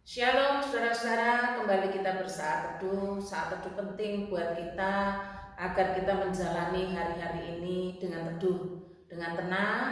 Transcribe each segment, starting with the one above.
Shalom saudara-saudara, kembali kita bersaat teduh. Saat teduh penting buat kita agar kita menjalani hari-hari ini dengan teduh, dengan tenang,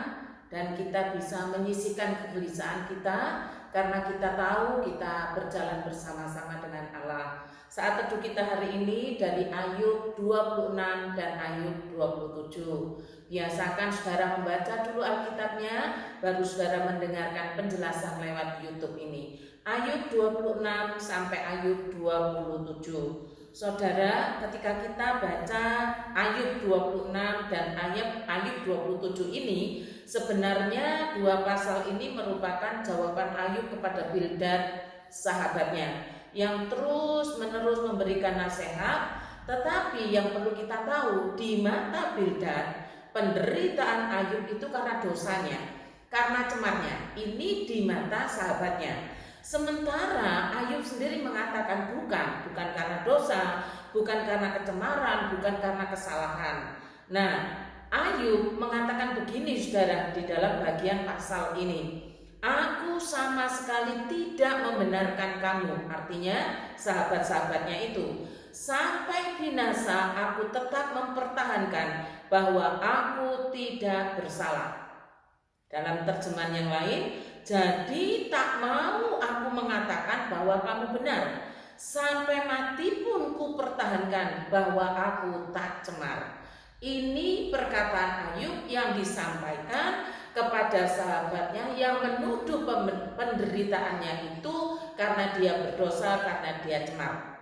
dan kita bisa menyisihkan kegelisahan kita karena kita tahu kita berjalan bersama-sama dengan Allah. Saat teduh kita hari ini dari Ayub 26 dan Ayub 27. Biasakan saudara membaca dulu Alkitabnya, baru saudara mendengarkan penjelasan lewat YouTube ini. Ayub 26 sampai Ayub 27. Saudara, ketika kita baca Ayub 26 dan Ayub 27 ini, sebenarnya dua pasal ini merupakan jawaban Ayub kepada Bildad sahabatnya yang terus-menerus memberikan nasihat. Tetapi yang perlu kita tahu, di mata Bildad, penderitaan Ayub itu karena dosanya, karena cemarnya. Ini di mata sahabatnya. Sementara Ayub sendiri mengatakan bukan karena dosa, bukan karena kecemaran, bukan karena kesalahan. Nah, Ayub mengatakan begini saudara di dalam bagian pasal ini. Aku sama sekali tidak membenarkan kamu. Artinya sahabat-sahabatnya itu. Sampai binasa aku tetap mempertahankan bahwa aku tidak bersalah. Dalam terjemahan yang lain, jadi tak mau aku mengatakan bahwa kamu benar. Sampai mati pun ku pertahankan bahwa aku tak cemar. Ini perkataan Ayub yang disampaikan kepada sahabatnya yang menuduh penderitaannya itu karena dia berdosa, karena dia cemar.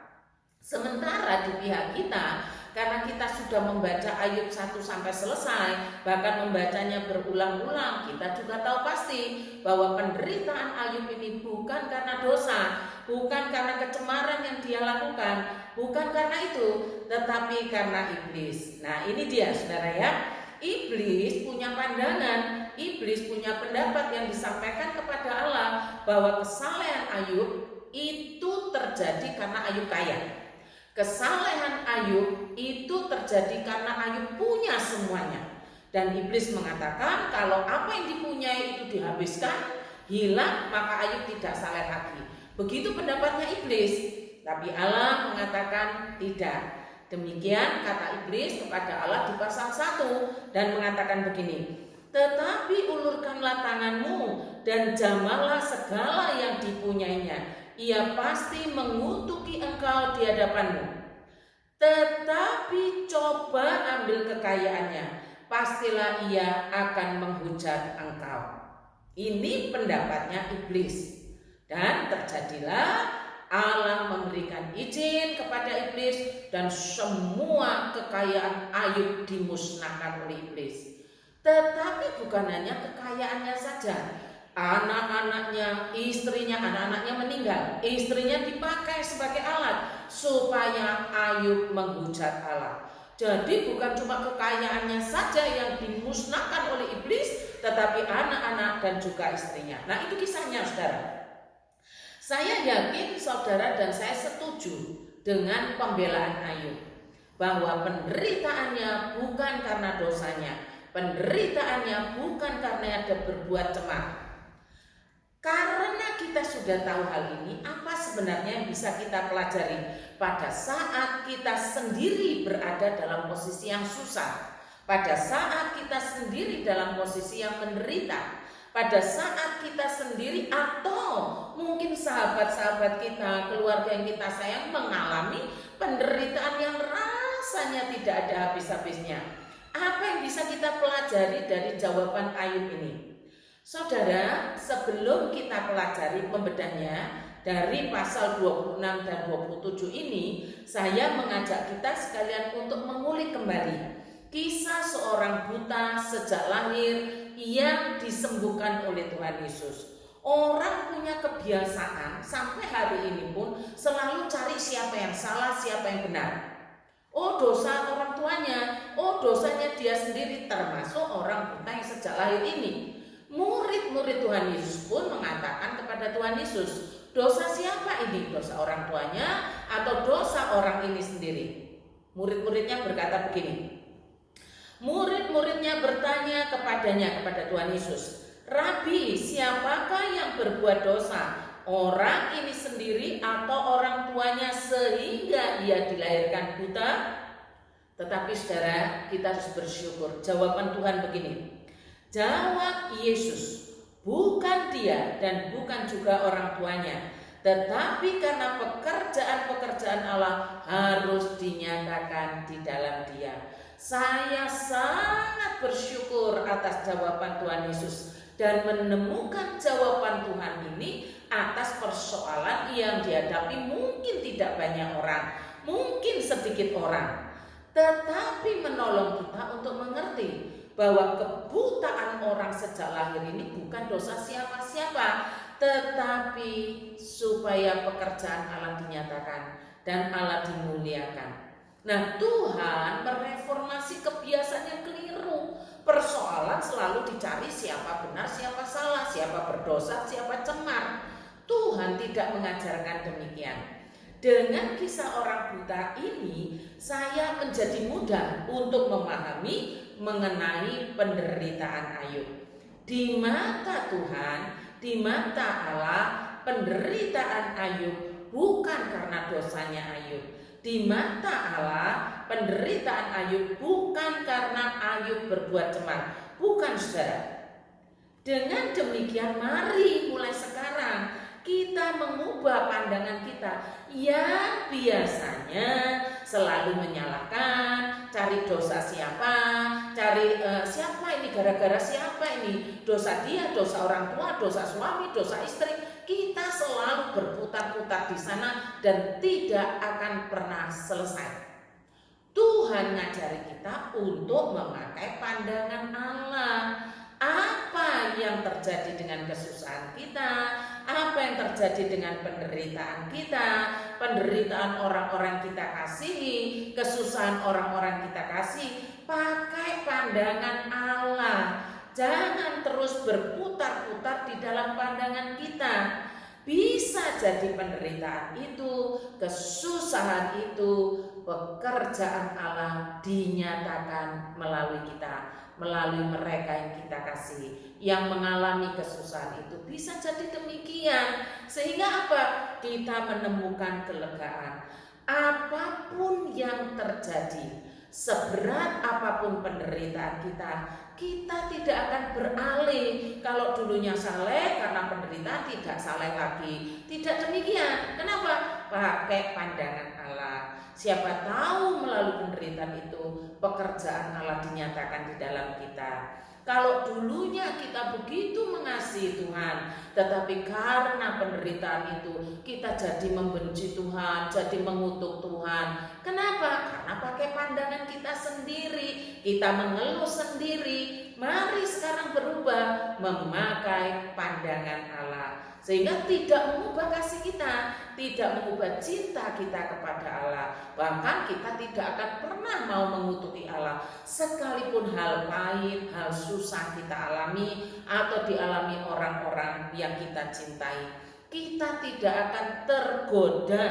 Sementara di pihak kita, karena kita sudah membaca Ayub 1 sampai selesai, bahkan membacanya berulang-ulang, kita juga tahu pasti bahwa penderitaan Ayub ini bukan karena dosa, bukan karena kecemaran yang dia lakukan, bukan karena itu, tetapi karena iblis. Nah, ini dia saudara ya. Iblis punya pandangan, iblis punya pendapat yang disampaikan kepada Allah bahwa kesalahan Ayub itu terjadi karena Ayub kaya. Kesalahan Ayub itu terjadi karena Ayub punya semuanya. Dan iblis mengatakan kalau apa yang dipunyai itu dihabiskan, hilang, maka Ayub tidak saleh lagi. Begitu pendapatnya iblis. Tapi Allah mengatakan tidak. Demikian kata iblis kepada Allah di pasal 1 dan mengatakan begini. Tetapi ulurkanlah tanganmu dan jamahlah segala yang dipunyainya. Ia pasti mengutuki engkau di hadapanmu. Tetapi coba ambil kekayaannya, pastilah ia akan menghujat engkau. Ini pendapatnya iblis. Dan terjadilah Allah memberikan izin kepada iblis dan semua kekayaan Ayub dimusnahkan oleh iblis. Tetapi bukan hanya kekayaannya saja, anak-anaknya, istrinya, anak-anaknya meninggal, istrinya dipakai sebagai alat supaya Ayub menghujat Allah. Jadi bukan cuma kekayaannya saja yang dimusnahkan oleh iblis, tetapi anak-anak dan juga istrinya. Nah, itu kisahnya saudara. Saya yakin saudara dan saya setuju dengan pembelaan Ayub bahwa penderitaannya bukan karena dosanya, penderitaannya bukan karena dia berbuat cemar. Karena kita sudah tahu hal ini, apa sebenarnya yang bisa kita pelajari pada saat kita sendiri berada dalam posisi yang susah, pada saat kita sendiri dalam posisi yang menderita, pada saat kita sendiri atau mungkin sahabat-sahabat kita, keluarga yang kita sayang mengalami penderitaan yang rasanya tidak ada habis-habisnya. Apa yang bisa kita pelajari dari jawaban Ayub ini? Saudara, sebelum kita pelajari pembedahnya dari pasal 26 dan 27 ini, saya mengajak kita sekalian untuk mengulik kembali kisah seorang buta sejak lahir yang disembuhkan oleh Tuhan Yesus. Orang punya kebiasaan sampai hari ini pun selalu cari siapa yang salah, siapa yang benar. Oh, dosa orang tuanya, oh dosanya dia sendiri, termasuk orang buta yang sejak lahir ini. Murid-murid Tuhan Yesus pun mengatakan kepada Tuhan Yesus, dosa siapa ini? Dosa orang tuanya atau dosa orang ini sendiri? Murid-muridnya berkata begini. Murid-muridnya bertanya kepadanya, kepada Tuhan Yesus, Rabi, siapakah yang berbuat dosa? Orang ini atau orang tuanya sehingga ia dilahirkan buta? Tetapi saudara, kita harus bersyukur. Jawaban Tuhan begini. Jawab Yesus, bukan dia dan bukan juga orang tuanya, tetapi karena pekerjaan-pekerjaan Allah harus dinyatakan di dalam dia. Saya sangat bersyukur atas jawaban Tuhan Yesus dan menemukan jawaban Tuhan ini atas persoalan yang dihadapi mungkin tidak banyak orang, mungkin sedikit orang, tetapi menolong kita untuk mengerti bahwa kebutaan orang sejak lahir ini bukan dosa siapa-siapa, tetapi supaya pekerjaan Allah dinyatakan dan Allah dimuliakan. Nah, Tuhan mereformasi kebiasaan yang keliru. Persoalan selalu dicari siapa benar, siapa salah, siapa berdosa, siapa cemar. Tuhan tidak mengajarkan demikian. Dengan kisah orang buta ini, saya menjadi mudah untuk memahami mengenai penderitaan Ayub. Di mata Tuhan, di mata Allah, penderitaan Ayub bukan karena dosanya Ayub. Di mata Allah, penderitaan Ayub bukan karena Ayub berbuat cemar. Bukan, saudara. Dengan demikian, mari mulai sekarang kita mengubah pandangan kita yang biasanya selalu menyalahkan, cari dosa siapa, cari siapa ini, gara-gara siapa ini, dosa dia, dosa orang tua, dosa suami, dosa istri. Kita selalu berputar-putar di sana dan tidak akan pernah selesai. Tuhan ngajari kita untuk memakai pandangan Allah. Apa yang terjadi dengan kesusahan kita, apa yang terjadi dengan penderitaan kita, penderitaan orang-orang kita kasihi, kesusahan orang-orang kita kasih, pakai pandangan Allah. Jangan terus berputar-putar di dalam pandangan kita. Bisa jadi penderitaan itu, kesusahan itu, pekerjaan Allah dinyatakan melalui kita, melalui mereka yang kita kasih, yang mengalami kesusahan itu. Bisa jadi demikian. Sehingga apa? Kita menemukan kelegaan. Apapun yang terjadi, seberat apapun penderitaan kita, kita tidak akan beralih. Kalau dulunya saleh karena penderitaan, tidak saleh lagi. Tidak demikian. Kenapa? Pakai pandangan Allah. Siapa tahu melalui penderitaan itu pekerjaan Allah dinyatakan di dalam kita. Kalau dulunya kita begitu mengasihi Tuhan, tetapi karena penderitaan itu kita jadi membenci Tuhan, jadi mengutuk Tuhan. Kenapa? Karena pakai pandangan kita sendiri, kita mengeluh sendiri. Mari sekarang berubah, memakai pandangan Allah, sehingga tidak mengubah kasih kita, tidak mengubah cinta kita kepada Allah. Bahkan kita tidak akan pernah mau mengutuki Allah, sekalipun hal pahit, hal susah kita alami atau dialami orang-orang yang kita cintai. Kita tidak akan tergoda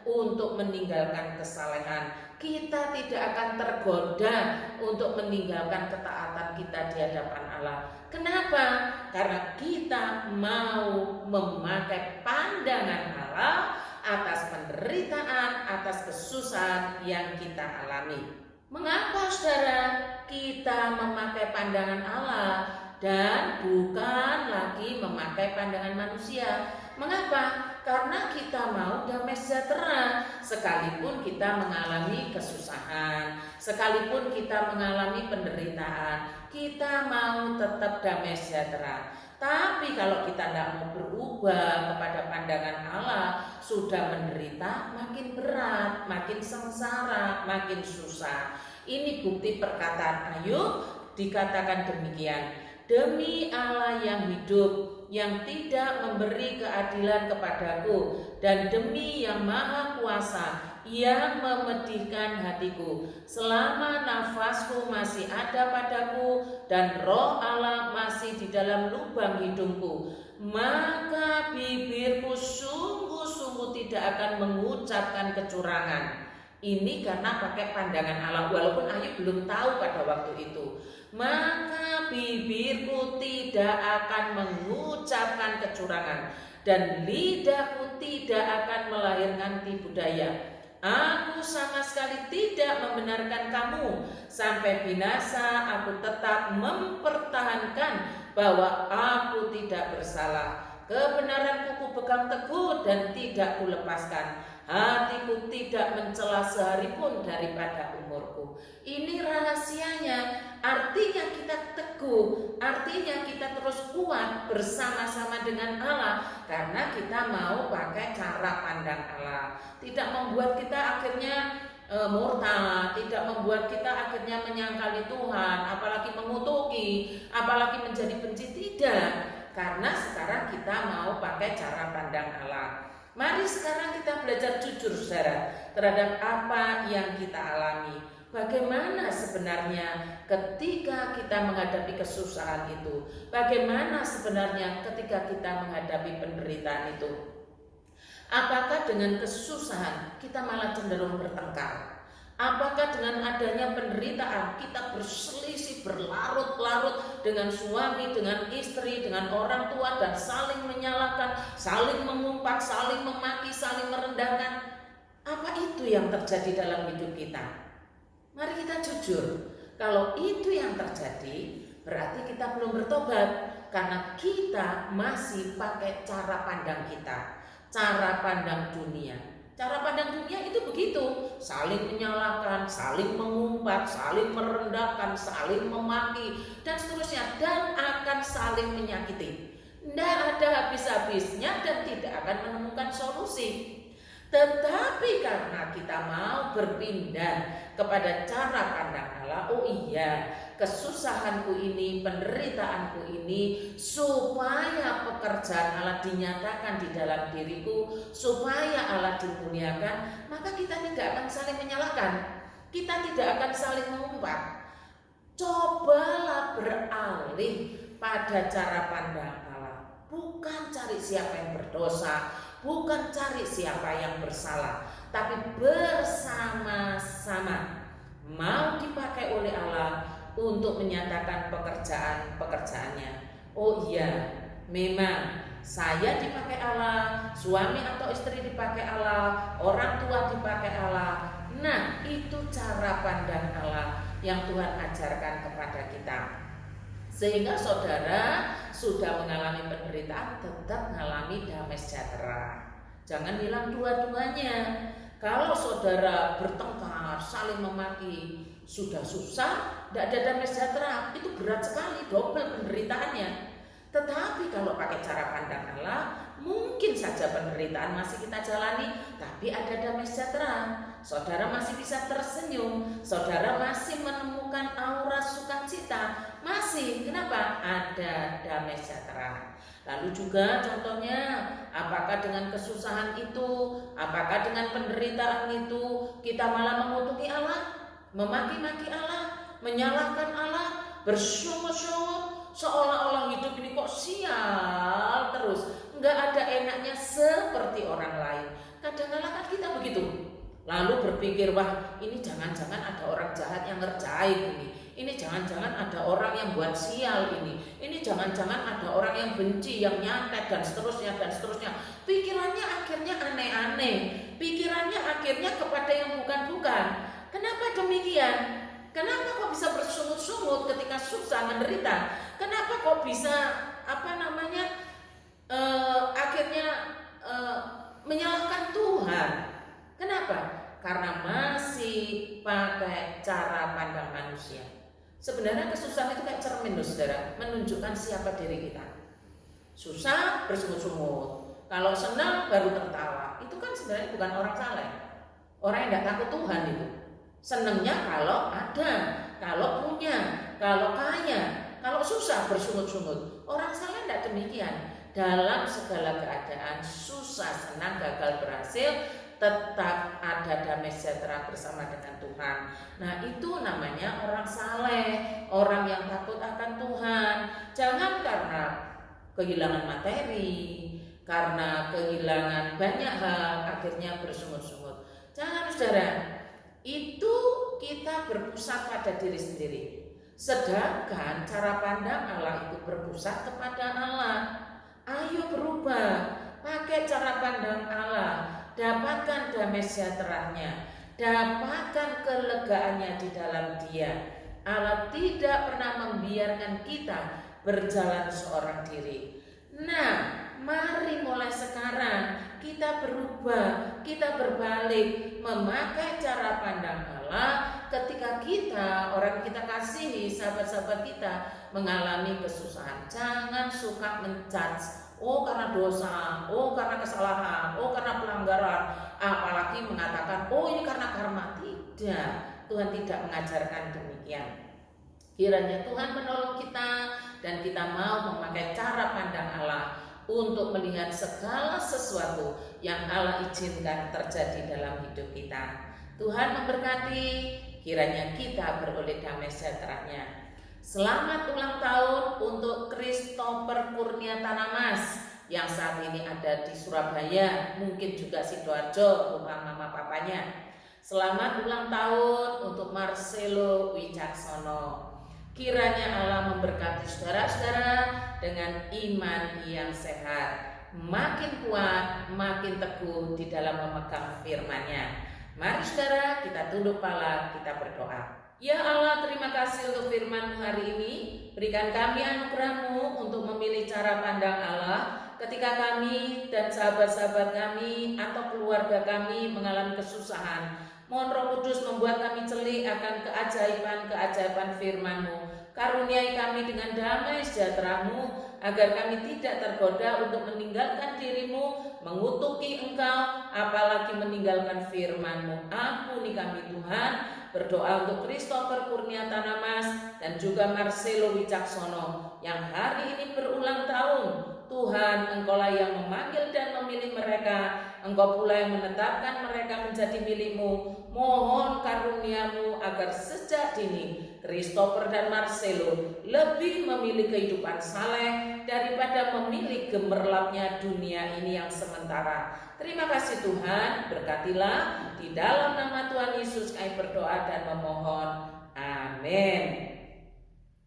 untuk meninggalkan kesalehan. Kita tidak akan tergoda untuk meninggalkan ketaatan kita di hadapan Allah. Kenapa? Karena kita mau memakai pandangan Allah atas penderitaan, atas kesusahan yang kita alami. Mengapa saudara kita memakai pandangan Allah dan bukan lagi memakai pandangan manusia? Mengapa? Karena kita mau damai sejahtera, sekalipun kita mengalami kesusahan, sekalipun kita mengalami penderitaan, kita mau tetap damai sejahtera. Tapi kalau kita tidak mau berubah kepada pandangan Allah, sudah menderita, makin berat, makin sengsara, makin susah. Ini bukti perkataan Ayub, dikatakan demikian. Demi Allah yang hidup, yang tidak memberi keadilan kepadaku, dan demi yang maha kuasa yang memedihkan hatiku, selama nafasku masih ada padaku dan roh Allah masih di dalam lubang hidungku, maka bibirku sungguh-sungguh tidak akan mengucapkan kecurangan. Ini karena pakai pandangan Allah, walaupun Ayub belum tahu pada waktu itu. Maka bibirku tidak akan mengucapkan kecurangan, dan lidahku tidak akan melahirkan tipu daya. Aku sama sekali tidak membenarkan kamu sampai binasa. Aku tetap mempertahankan bahwa aku tidak bersalah. Kebenaranku kupegang teguh dan tidak kulepaskan. Hatiku tidak mencela sehari pun daripada umurku. Ini rahasianya. Artinya kita teguh, artinya kita terus kuat bersama-sama dengan Allah, karena kita mau pakai cara pandang Allah. Tidak membuat kita akhirnya murtad, tidak membuat kita akhirnya menyangkali Tuhan, apalagi mengutuki, apalagi menjadi benci. Tidak, karena sekarang kita mau pakai cara pandang Allah. Mari sekarang kita belajar jujur, saudara, terhadap apa yang kita alami. Bagaimana sebenarnya ketika kita menghadapi kesusahan itu? Bagaimana sebenarnya ketika kita menghadapi penderitaan itu? Apakah dengan kesusahan kita malah cenderung bertengkar? Apakah dengan adanya penderitaan kita berselisih, berlarut-larut dengan suami, dengan istri, dengan orang tua, dan saling menyalahkan, saling mengumpat, saling memaki, saling merendahkan? Apa itu yang terjadi dalam hidup kita? Mari kita jujur. Kalau itu yang terjadi, berarti kita belum bertobat, karena kita masih pakai cara pandang kita, cara pandang dunia. Cara pandang dunia itu begitu, saling menyalahkan, saling mengumpat, saling merendahkan, saling memaki, dan seterusnya, dan akan saling menyakiti. Tidak ada habis-habisnya dan tidak akan menemukan solusi. Tetapi karena kita mau berpindah kepada cara pandang Allah, oh iya, kesusahanku ini, penderitaanku ini, supaya pekerjaan Allah dinyatakan di dalam diriku, supaya Allah dimuliakan, maka kita tidak akan saling menyalahkan, kita tidak akan saling mengumpat. Cobalah beralih pada cara pandang Allah, bukan cari siapa yang berdosa, bukan cari siapa yang bersalah, tapi bersama-sama mau dipakai oleh Allah untuk menyatakan pekerjaan-pekerjaannya. Oh iya, memang saya dipakai Allah, suami atau istri dipakai Allah, orang tua dipakai Allah. Nah, itu cara pandang Allah yang Tuhan ajarkan kepada kita. Sehingga saudara sudah mengalami penderitaan, tetap mengalami damai sejahtera. Jangan hilang dua-duanya. Kalau saudara bertengkar, saling memaki, sudah susah, tidak ada damai sejahtera, itu berat sekali, double penderitaannya. Tetapi kalau pakai cara pandang Allah, mungkin saja penderitaan masih kita jalani, tapi ada damai sejahtera. Saudara masih bisa tersenyum, saudara masih menemukan aura sukacita, masih. Kenapa? Ada damai sejahtera. Lalu juga contohnya, apakah dengan kesusahan itu, apakah dengan penderitaan itu, kita malah mengutuki Allah, memaki-maki Allah, menyalahkan Allah, bersungut-sungut, seolah-olah hidup ini kok sial terus, nggak ada enaknya seperti orang lain. Kadang-kadang kan kita begitu. Lalu berpikir, wah ini jangan-jangan ada orang jahat yang ngerjain ini jangan-jangan ada orang yang buat sial ini jangan-jangan ada orang yang benci, yang nyantet, dan seterusnya dan seterusnya. Pikirannya akhirnya aneh-aneh, pikirannya akhirnya kepada yang bukan-bukan. Kenapa demikian? Kenapa kok bisa bersungut-sungut ketika susah menderita? Kenapa kok bisa akhirnya menyalahkan Tuhan? Kenapa? Karena masih pakai cara pandang manusia. Sebenarnya kesusahan itu kayak cermin loh saudara, menunjukkan siapa diri kita. Susah bersungut-sungut, kalau senang baru tertawa. Itu kan sebenarnya bukan orang saleh, orang yang tidak takut Tuhan itu. Senangnya kalau ada, kalau punya, kalau kaya. Kalau susah bersungut-sungut. Orang saleh tidak demikian. Dalam segala keadaan, susah, senang, gagal, berhasil, tetap ada damai sejahtera bersama dengan Tuhan. Nah, itu namanya orang saleh, orang yang takut akan Tuhan. Jangan karena kehilangan materi, karena kehilangan banyak hal, akhirnya bersungut-sungut. Jangan saudara. itu kita berpusat pada diri sendiri. Sedangkan cara pandang Allah itu berpusat kepada Allah. Ayo berubah, pakai cara pandang Allah, dapatkan damai sejahteranya, dapatkan kelegaannya di dalam Dia. Allah tidak pernah membiarkan kita berjalan seorang diri. Nah, mari mulai sekarang kita berubah, kita berbalik, memakai cara pandang Allah ketika kita, orang kita kasihi, sahabat-sahabat kita mengalami kesusahan. Jangan suka menjudge, oh karena dosa, oh karena kesalahan, oh karena pelanggaran, apalagi mengatakan, oh ini karena karma. Tidak, Tuhan tidak mengajarkan demikian. Kiranya Tuhan menolong kita dan kita mau memakai cara pandang Allah untuk melihat segala sesuatu yang Allah izinkan terjadi dalam hidup kita. Tuhan memberkati, kiranya kita beroleh damai sejahteranya. Selamat ulang tahun untuk Christopher Kurnia Tanamas yang saat ini ada di Surabaya, mungkin juga Sidoarjo rumah mama papanya. Selamat ulang tahun untuk Marcelo Wicaksono. Kiranya Allah memberkati saudara-saudara dengan iman yang sehat, makin kuat, makin teguh di dalam memegang firman-Nya. Mari saudara, kita tunduk kepala, kita berdoa. Ya Allah, terima kasih untuk firman-Mu hari ini. Berikan kami anugerah-Mu untuk memilih cara pandang Allah ketika kami dan sahabat-sahabat kami atau keluarga kami mengalami kesusahan. Mohon Roh Kudus membuat kami celik akan keajaiban-keajaiban firman-Mu. Karuniai kami dengan damai sejahtera-Mu, agar kami tidak tergoda untuk meninggalkan diri-Mu, mengutuki Engkau, apalagi meninggalkan firman-Mu. Ampuni kami Tuhan. Berdoa untuk Christopher Kurnia Tanamas dan juga Marcelo Wicaksono yang hari ini berulang tahun. Tuhan, Engkaulah yang memanggil dan memilih mereka, Engkau pula yang menetapkan mereka menjadi milik-Mu. Mohon karunia-Mu agar sejak dini Christopher dan Marcelo lebih memilih kehidupan saleh daripada memilih gemerlapnya dunia ini yang sementara. Terima kasih Tuhan, berkatilah di dalam nama Tuhan Yesus kami berdoa dan memohon. Amin.